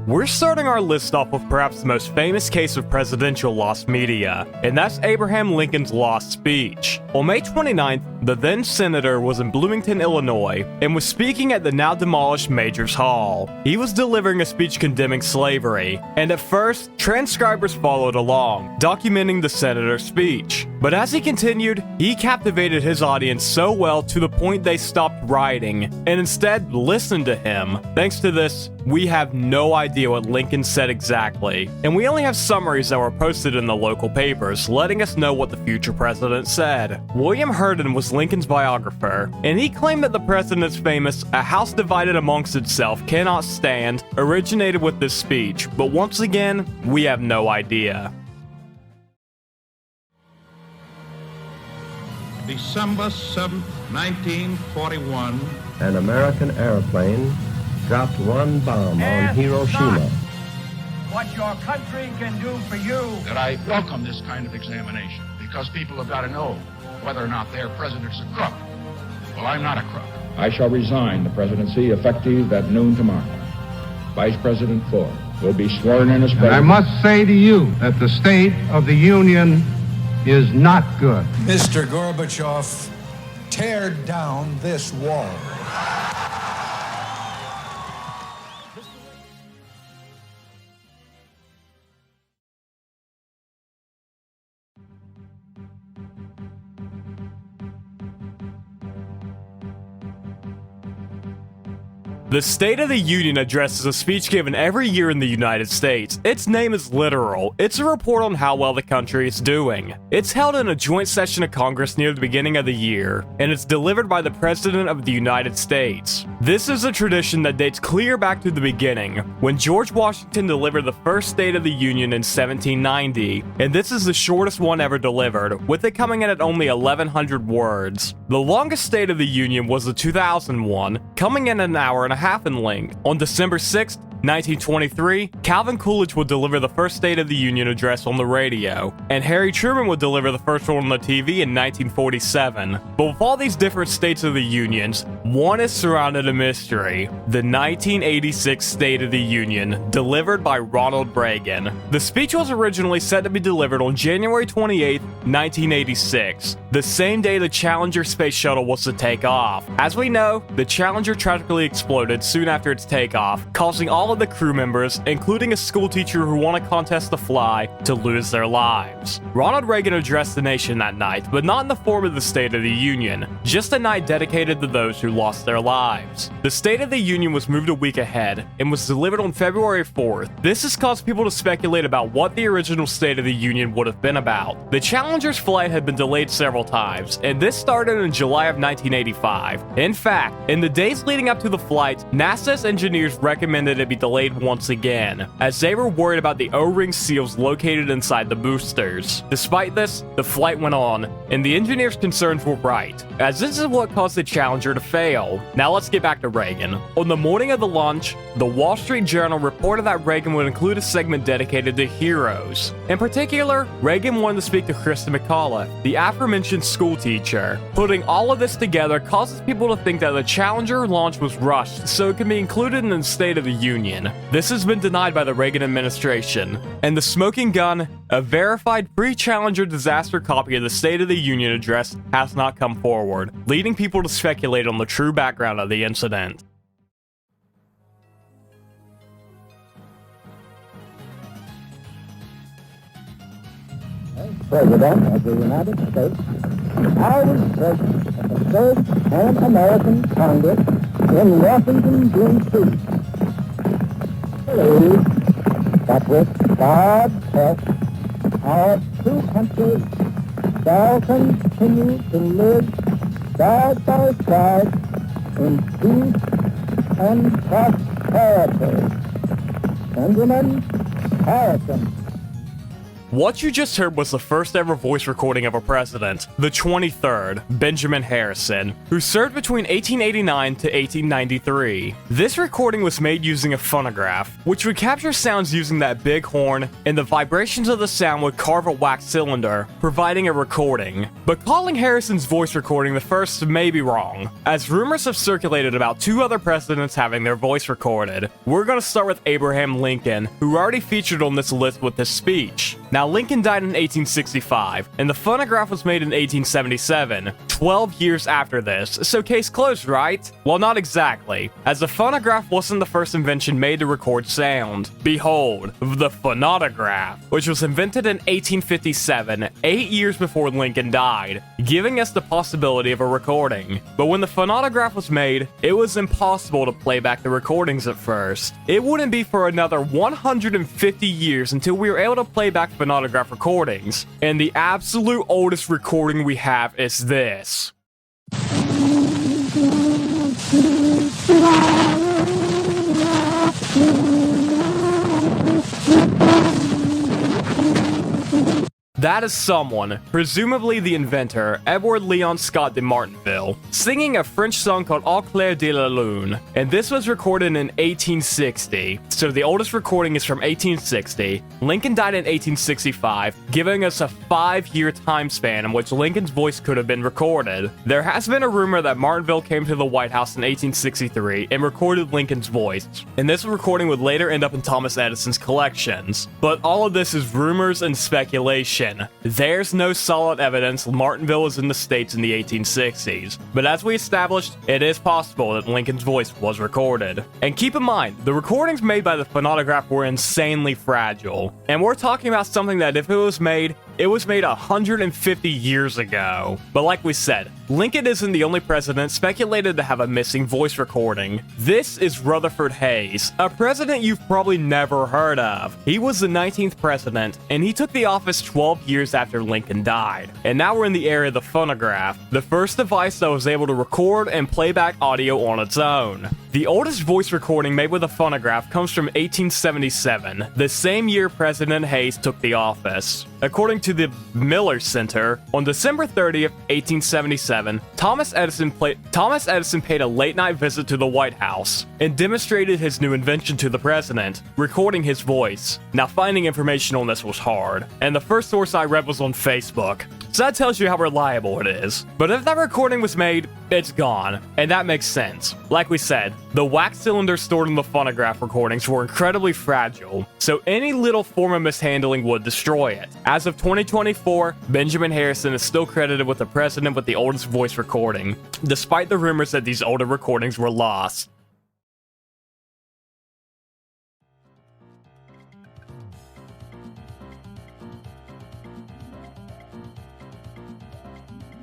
We're starting our list off with perhaps the most famous case of presidential lost media, and that's Abraham Lincoln's lost speech. On May 29th, the then senator was in Bloomington, Illinois, and was speaking at the now demolished Majors Hall. He was delivering a speech condemning slavery, and at first, transcribers followed along, documenting the senator's speech. But as he continued, he captivated his audience so well to the point they stopped writing, and instead listened to him. Thanks to this, we have no idea what Lincoln said exactly, and we only have summaries that were posted in the local papers, letting us know what the future president said. William Herndon was Lincoln's biographer, and he claimed that the president's famous "a house divided amongst itself cannot stand" originated with this speech, but once again, we have no idea. December 7, 1941. An American airplane dropped one bomb on Hiroshima. What your country can do for you. That I welcome this kind of examination because people have got to know whether or not their president's a crook. Well, I'm not a crook. I shall resign the presidency effective at noon tomorrow. Vice President Ford will be sworn in as president. I must say to you that the state of the union is not good. Mr. Gorbachev, tear down this wall. The State of the Union Address is a speech given every year in the United States. Its name is literal. It's a report on how well the country is doing. It's held in a joint session of Congress near the beginning of the year, and it's delivered by the President of the United States. This is a tradition that dates clear back to the beginning, when George Washington delivered the first State of the Union in 1790, and this is the shortest one ever delivered, with it coming in at only 1,100 words. The longest State of the Union was the 2001, coming in an hour and a half in length. On December 6th, 1923, Calvin Coolidge would deliver the first State of the Union address on the radio, and Harry Truman would deliver the first one on the TV in 1947. But with all these different States of the Unions, one is surrounded in mystery: the 1986 State of the Union, delivered by Ronald Reagan. The speech was originally set to be delivered on January 28, 1986, the same day the Challenger space shuttle was to take off. As we know, the Challenger tragically exploded soon after its takeoff, causing all of the crew members, including a school teacher who won a contest to fly, to lose their lives. Ronald Reagan addressed the nation that night, but not in the form of the State of the Union, just a night dedicated to those who lost their lives. The State of the Union was moved a week ahead, and was delivered on February 4th. This has caused people to speculate about what the original State of the Union would have been about. The Challenger's flight had been delayed several times, and this started in July of 1985. In fact, in the days leading up to the flight, NASA's engineers recommended it be delayed once again, as they were worried about the O-ring seals located inside the boosters. Despite this, the flight went on, and the engineers' concerns were right, as this is what caused the Challenger to fail. Now let's get back to Reagan. On the morning of the launch, the Wall Street Journal reported that Reagan would include a segment dedicated to heroes. In particular, Reagan wanted to speak to Kristen McAuliffe, the aforementioned school teacher. Putting all of this together causes people to think that the Challenger launch was rushed so it can be included in the State of the Union. This has been denied by the Reagan administration, and the smoking gun, a verified pre-Challenger disaster copy of the State of the Union address, has not come forward, leading people to speculate on the true background of the incident. President of the United States, I was present at the first Pan-American Congress in Washington, D.C. Believe that with God's help, our two countries shall continue to live side by side in peace and prosperity. Benjamin Harrison. What you just heard was the first ever voice recording of a president, the 23rd, Benjamin Harrison, who served between 1889 to 1893. This recording was made using a phonograph, which would capture sounds using that big horn, and the vibrations of the sound would carve a wax cylinder, providing a recording. But calling Harrison's voice recording the first may be wrong, as rumors have circulated about 2 other presidents having their voice recorded. We're gonna start with Abraham Lincoln, who already featured on this list with this speech. Now, Lincoln died in 1865, and the phonograph was made in 1877, 12 years after this, so case closed, right? Well, not exactly, as the phonograph wasn't the first invention made to record sound. Behold, the phonautograph, which was invented in 1857, 8 years before Lincoln died, giving us the possibility of a recording. But when the phonautograph was made, it was impossible to play back the recordings at first. It wouldn't be for another 150 years until we were able to play back phonautograph recordings, and the absolute oldest recording we have is this. That is someone, presumably the inventor, Edward Leon Scott de Martinville, singing a French song called Au clair de la lune, and this was recorded in 1860, so the oldest recording is from 1860. Lincoln died in 1865, giving us a 5-year time span in which Lincoln's voice could have been recorded. There has been a rumor that Martinville came to the White House in 1863 and recorded Lincoln's voice, and this recording would later end up in Thomas Edison's collections. But all of this is rumors and speculation. There's no solid evidence Martinville was in the States in the 1860s, but as we established, it is possible that Lincoln's voice was recorded. And keep in mind, the recordings made by the phonautograph were insanely fragile, and we're talking about something that if it was made 150 years ago. But like we said, Lincoln isn't the only president speculated to have a missing voice recording. This is Rutherford Hayes, a president you've probably never heard of. He was the 19th president, and he took the office 12 years after Lincoln died. And now we're in the era of the phonograph, the first device that was able to record and play back audio on its own. The oldest voice recording made with a phonograph comes from 1877, the same year President Hayes took the office. According to the Miller Center, on December 30th, 1877, Thomas Edison paid a late-night visit to the White House and demonstrated his new invention to the president, recording his voice. Now, finding information on this was hard, and the first source I read was on Facebook, so that tells you how reliable it is. But if that recording was made, it's gone, and that makes sense. Like we said, the wax cylinders stored in the phonograph recordings were incredibly fragile, so any little form of mishandling would destroy it. As of 2024, Benjamin Harrison is still credited with the president with the oldest voice recording, despite the rumors that these older recordings were lost.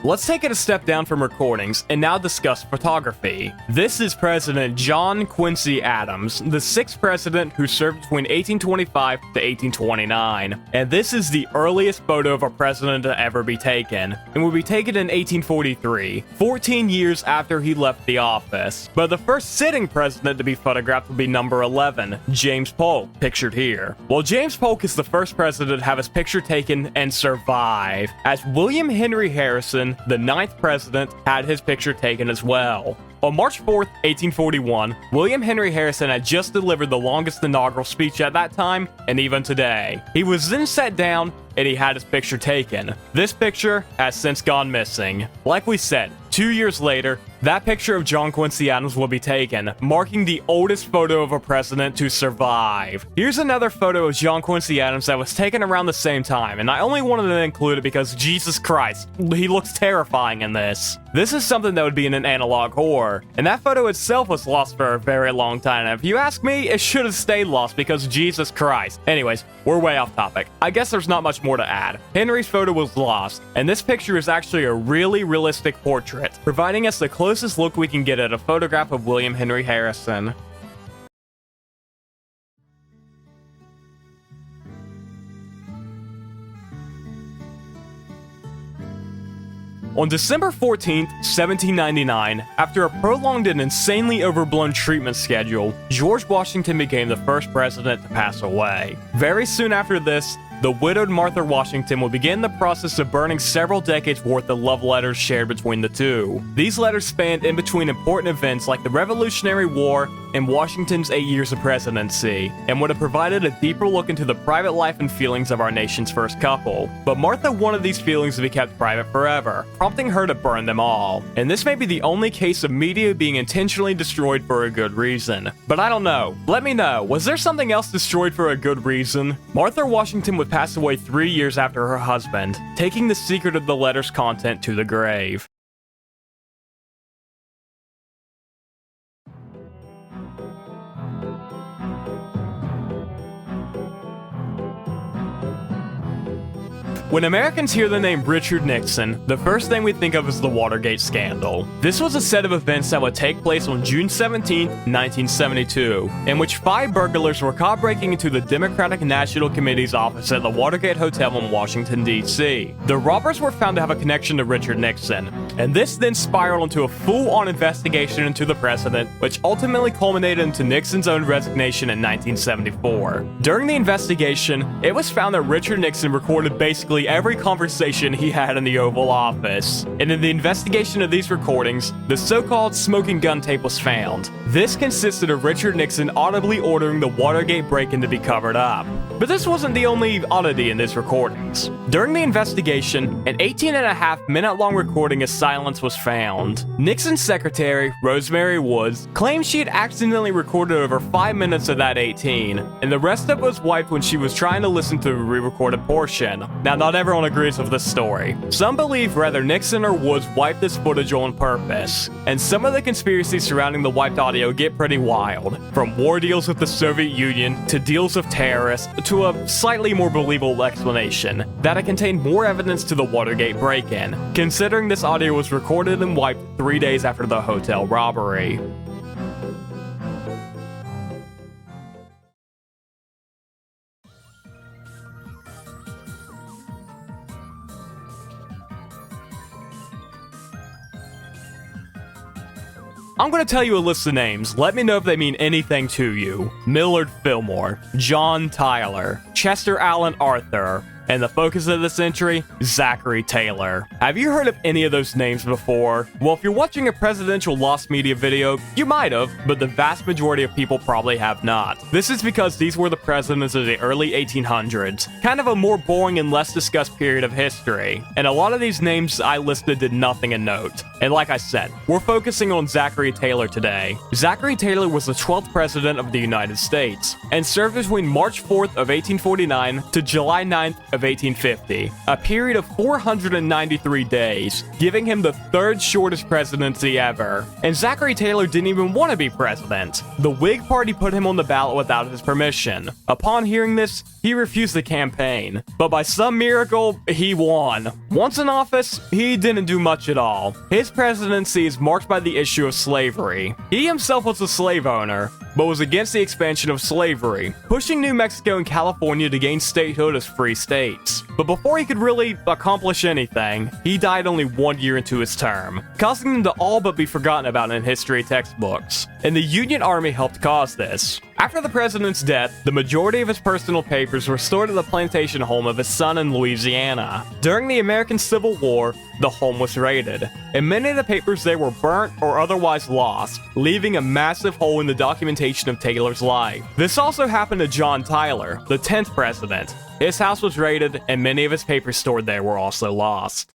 Let's take it a step down from recordings and now discuss photography. This is President John Quincy Adams, the 6th president who served between 1825 to 1829. And this is the earliest photo of a president to ever be taken, and will be taken in 1843, 14 years after he left the office. But the first sitting president to be photographed will be number 11, James Polk, pictured here. Well, James Polk is the first president to have his picture taken and survive, as William Henry Harrison, the 9th president, had his picture taken as well. On March 4th, 1841, William Henry Harrison had just delivered the longest inaugural speech at that time, and even today. He was then sat down, and he had his picture taken. This picture has since gone missing. Like we said, 2 years later, that picture of John Quincy Adams will be taken, marking the oldest photo of a president to survive. Here's another photo of John Quincy Adams that was taken around the same time, and I only wanted to include it because, Jesus Christ, he looks terrifying in this. This is something that would be in an analog horror, and that photo itself was lost for a very long time, and if you ask me, it should have stayed lost because Jesus Christ. Anyways, we're way off topic. I guess there's not much more to add. Henry's photo was lost, and this picture is actually a really realistic portrait, providing us the closest look we can get at a photograph of William Henry Harrison. On December 14th, 1799, after a prolonged and insanely overblown treatment schedule, George Washington became the first president to pass away. Very soon after this, the widowed Martha Washington would begin the process of burning several decades worth of love letters shared between the two. These letters spanned in between important events like the Revolutionary War and Washington's 8 years of presidency, and would have provided a deeper look into the private life and feelings of our nation's first couple. But Martha wanted these feelings to be kept private forever, prompting her to burn them all. And this may be the only case of media being intentionally destroyed for a good reason. But I don't know. Let me know, was there something else destroyed for a good reason? Martha Washington would pass away 3 years after her husband, taking the secret of the letter's content to the grave. When Americans hear the name Richard Nixon, the first thing we think of is the Watergate scandal. This was a set of events that would take place on June 17, 1972, in which 5 burglars were caught breaking into the Democratic National Committee's office at the Watergate Hotel in Washington, D.C. The robbers were found to have a connection to Richard Nixon, and this then spiraled into a full-on investigation into the president, which ultimately culminated into Nixon's own resignation in 1974. During the investigation, it was found that Richard Nixon recorded basically every conversation he had in the Oval Office. And in the investigation of these recordings, the so-called smoking gun tape was found. This consisted of Richard Nixon audibly ordering the Watergate break-in to be covered up. But this wasn't the only oddity in these recordings. During the investigation, an 18.5-minute-long recording of silence was found. Nixon's secretary, Rosemary Woods, claimed she had accidentally recorded over 5 minutes of that 18, and the rest of it was wiped when she was trying to listen to the re-recorded portion. Now, not everyone agrees with this story. Some believe rather Nixon or Woods wiped this footage on purpose, and some of the conspiracies surrounding the wiped audio get pretty wild, from war deals with the Soviet Union to deals with terrorists to a slightly more believable explanation that it contained more evidence to the Watergate break-in, considering this audio was recorded and wiped 3 days after the hotel robbery. I'm going to tell you a list of names. Let me know if they mean anything to you. Millard Fillmore, John Tyler, Chester Alan Arthur, and the focus of this entry, Zachary Taylor. Have you heard of any of those names before? Well, if you're watching a presidential lost media video, you might have, but the vast majority of people probably have not. This is because these were the presidents of the early 1800s, kind of a more boring and less discussed period of history, and a lot of these names I listed did nothing of note. And like I said, we're focusing on Zachary Taylor today. Zachary Taylor was the 12th president of the United States, and served between March 4th of 1849 to July 9th of 1850, a period of 493 days, giving him the 3rd shortest presidency ever. And Zachary Taylor didn't even want to be president. The Whig Party put him on the ballot without his permission. Upon hearing this, he refused the campaign, but by some miracle, he won. Once in office, he didn't do much at all. His presidency is marked by the issue of slavery. He himself was a slave owner, but was against the expansion of slavery, pushing New Mexico and California to gain statehood as free states. But before he could really accomplish anything, he died only 1 year into his term, causing them to all but be forgotten about in history textbooks. And the Union Army helped cause this. After the president's death, the majority of his personal papers were stored at the plantation home of his son in Louisiana. During the American Civil War, the home was raided, and many of the papers there were burnt or otherwise lost, leaving a massive hole in the documentation of Taylor's life. This also happened to John Tyler, the 10th president. His house was raided, and many of his papers stored there were also lost.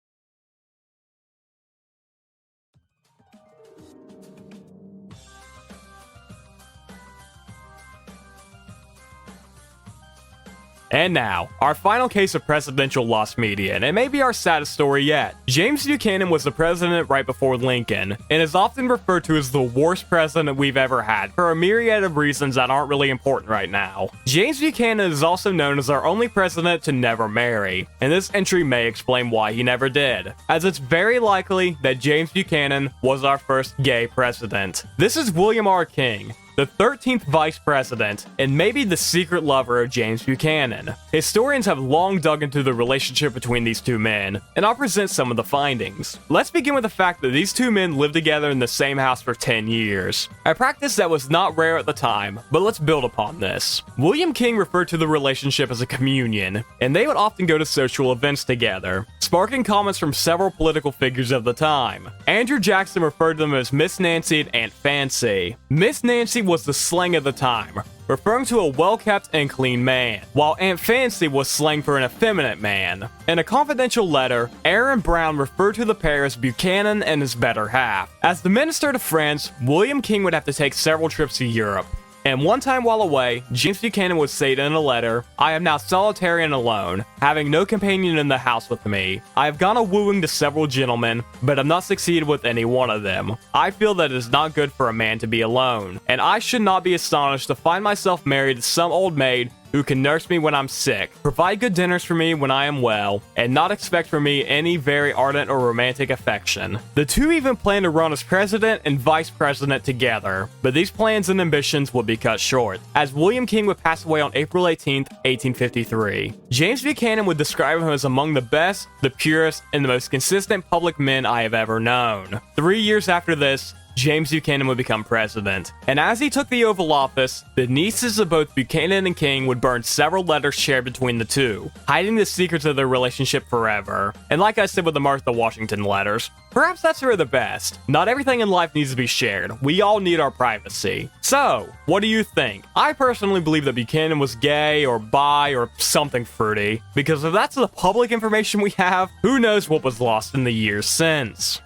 And now, our final case of presidential lost media, and it may be our saddest story yet. James Buchanan was the president right before Lincoln, and is often referred to as the worst president we've ever had, for a myriad of reasons that aren't really important right now. James Buchanan is also known as our only president to never marry, and this entry may explain why he never did, as it's very likely that James Buchanan was our first gay president. This is William R. King. the 13th vice president, and maybe the secret lover of James Buchanan. Historians have long dug into the relationship between these two men, and I'll present some of the findings. Let's begin with the fact that these two men lived together in the same house for 10 years, a practice that was not rare at the time, but let's build upon this. William King referred to the relationship as a communion, and they would often go to social events together, sparking comments from several political figures of the time. Andrew Jackson referred to them as Miss Nancy and Aunt Fancy. Miss Nancy was the slang of the time, referring to a well-kept and clean man, while Aunt Fancy was slang for an effeminate man. In a confidential letter, Aaron Brown referred to the pair as Buchanan and his better half. As the minister to France, William King would have to take several trips to Europe. And one time while away, James Buchanan would say in a letter, "I am now solitary and alone, having no companion in the house with me. I have gone a-wooing to several gentlemen, but have not succeeded with any one of them. I feel that it is not good for a man to be alone, and I should not be astonished to find myself married to some old maid who can nurse me when I'm sick, provide good dinners for me when I am well, and not expect from me any very ardent or romantic affection." The two even planned to run as president and vice president together, but these plans and ambitions would be cut short, as William King would pass away on April 18th, 1853. James Buchanan would describe him as among the best, the purest, and the most consistent public men I have ever known. 3 years after this, James Buchanan would become president. And as he took the Oval Office, the nieces of both Buchanan and King would burn several letters shared between the two, hiding the secrets of their relationship forever. And like I said with the Martha Washington letters, perhaps that's for the best. Not everything in life needs to be shared. We all need our privacy. So, what do you think? I personally believe that Buchanan was gay or bi or something fruity, because if that's the public information we have, who knows what was lost in the years since.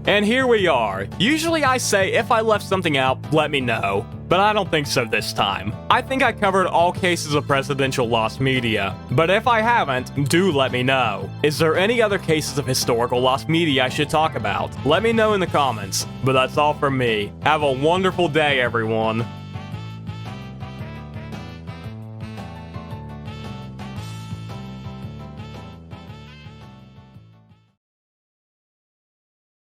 And here we are. Usually I say if I left something out, let me know. But I don't think so this time. I think I covered all cases of presidential lost media. But if I haven't, do let me know. Is there any other cases of historical lost media I should talk about? Let me know in the comments. But that's all from me. Have a wonderful day, everyone.